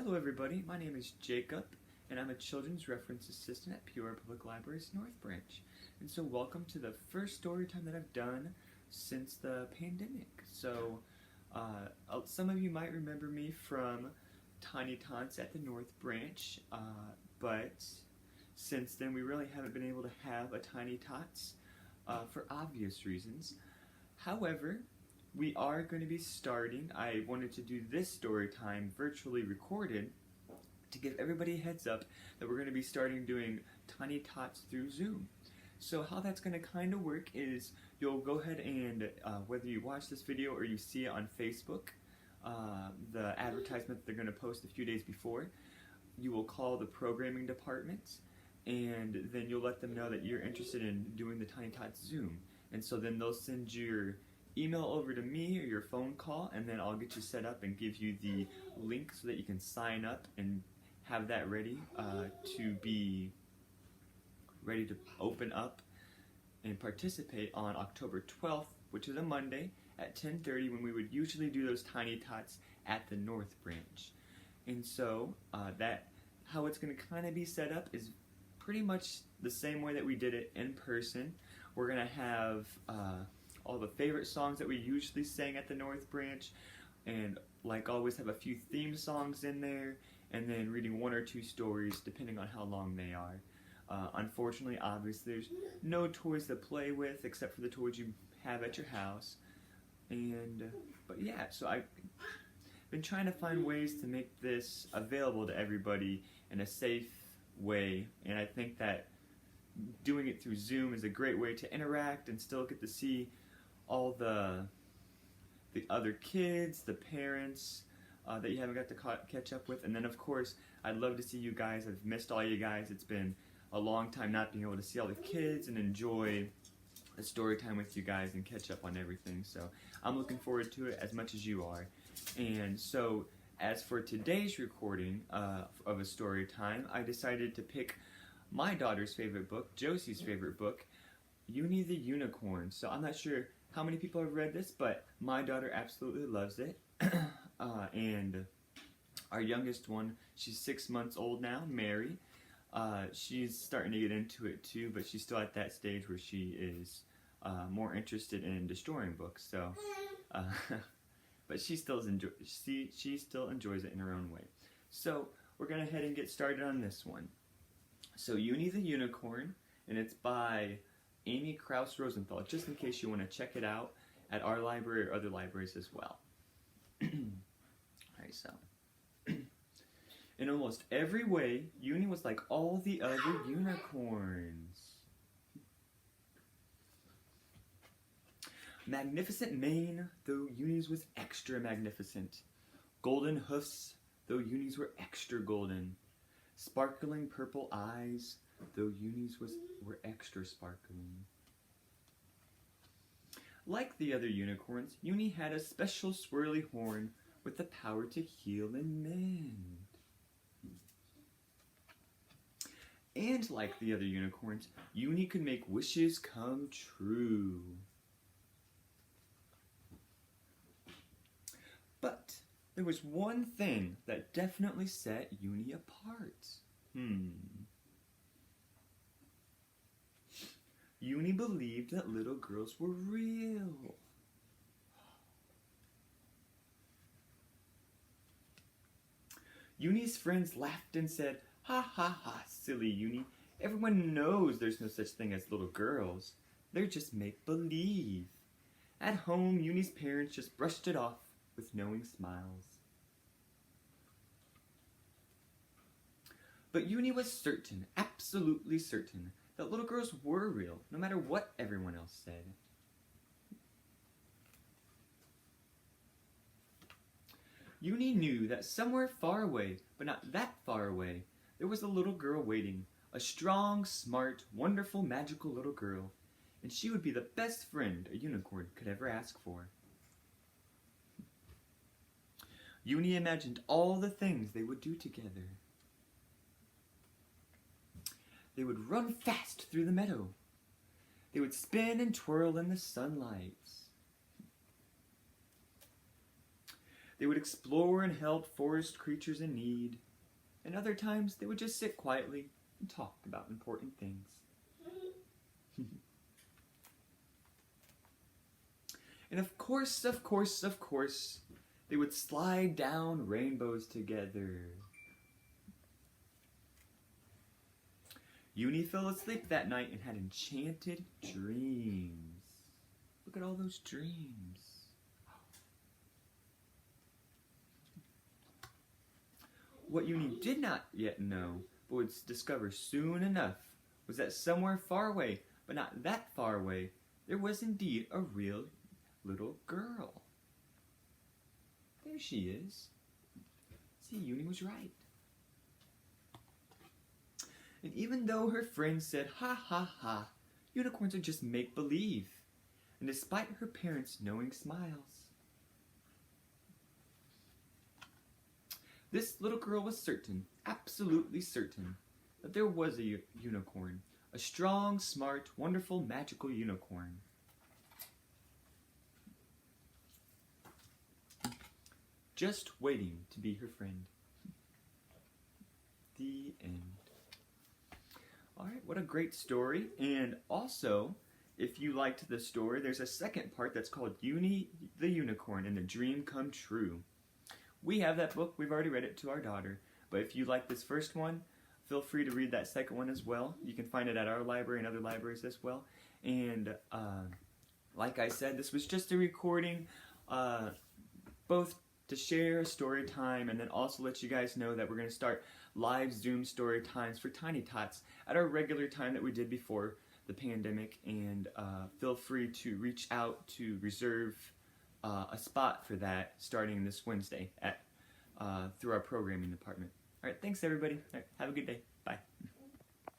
Hello everybody, my name is Jacob, and I'm a Children's Reference Assistant at Peoria Public Library's North Branch. And so welcome to the first story time that I've done since the pandemic. So some of you might remember me from Tiny Tots at the North Branch, but since then we really haven't been able to have a Tiny Tots for obvious reasons. However, we are going to be starting. I wanted to do this story time virtually recorded to give everybody a heads up that we're going to be starting doing Tiny Tots through Zoom. So how that's going to kind of work is you'll go ahead and whether you watch this video or you see it on Facebook, the advertisement that they're going to post a few days before, you will call the programming department and then you'll let them know that you're interested in doing the Tiny Tots Zoom. And so then they'll send your email over to me or your phone call, and then I'll get you set up and give you the link so that you can sign up and have that ready to be ready to open up and participate on October 12th, which is a Monday at 10:30 when we would usually do those Tiny Tots at the North Branch. And so how it's going to kind of be set up is pretty much the same way that we did it in person. We're going to have all the favorite songs that we usually sang at the North Branch, and like always have a few theme songs in there, and then reading one or two stories depending on how long they are. Unfortunately, obviously, there's no toys to play with except for the toys you have at your house. But yeah, so I've been trying to find ways to make this available to everybody in a safe way, and I think that doing it through Zoom is a great way to interact and still get to see all the other kids, the parents that you haven't got to catch up with. And then of course, I'd love to see you guys. I've missed all you guys. It's been a long time not being able to see all the kids and enjoy a story time with you guys and catch up on everything. So I'm looking forward to it as much as you are. And so as for today's recording of a story time, I decided to pick my daughter's favorite book, Josie's favorite book, Uni the Unicorn. So I'm not sure how many people have read this, but my daughter absolutely loves it. And our youngest one, she's 6 months old now, Mary. She's starting to get into it too, but she's still at that stage where she is more interested in destroying books. So, but she still enjoys it in her own way. So we're gonna head and get started on this one. So Uni the Unicorn, and it's by Amy Krouse Rosenthal, just in case you want to check it out at our library or other libraries as well. Alright, so. In almost every way, Uni was like all the other unicorns. Magnificent mane, though Uni's was extra magnificent. Golden hoofs, though Uni's were extra golden. Sparkling purple eyes, though Uni's were extra sparkling. Like the other unicorns, Uni had a special swirly horn with the power to heal and mend. And like the other unicorns, Uni could make wishes come true. But there was one thing that definitely set Uni apart. Uni believed that little girls were real. Uni's friends laughed and said, "Ha ha ha, silly Uni. Everyone knows there's no such thing as little girls. They're just make-believe." At home, Uni's parents just brushed it off with knowing smiles. But Uni was certain, absolutely certain, that little girls were real, no matter what everyone else said. Uni knew that somewhere far away, but not that far away, there was a little girl waiting, a strong, smart, wonderful, magical little girl, and she would be the best friend a unicorn could ever ask for. Uni imagined all the things they would do together. They would run fast through the meadow. They would spin and twirl in the sunlight. They would explore and help forest creatures in need. And other times, they would just sit quietly and talk about important things. And of course, they would slide down rainbows together. Uni fell asleep that night and had enchanted dreams. Look at all those dreams. What Uni did not yet know, but would discover soon enough, was that somewhere far away, but not that far away, there was indeed a real little girl. There she is. See, Uni was right. And even though her friends said, ha ha ha, unicorns are just make-believe, and despite her parents' knowing smiles, this little girl was certain, absolutely certain, that there was a unicorn, a strong, smart, wonderful, magical unicorn. Just waiting to be her friend. The end. Alright, what a great story. And also, if you liked the story, there's a second part that's called Uni the Unicorn and the Dream Come True. We have that book. We've already read it to our daughter. But if you like this first one, feel free to read that second one as well. You can find it at our library and other libraries as well. And like I said, this was just a recording, both to share story time and then also let you guys know that we're going to start live Zoom story times for Tiny Tots at our regular time that we did before the pandemic. And feel free to reach out to reserve a spot for that starting this Wednesday at through our programming department. All right, thanks everybody. All right, have a good day. Bye.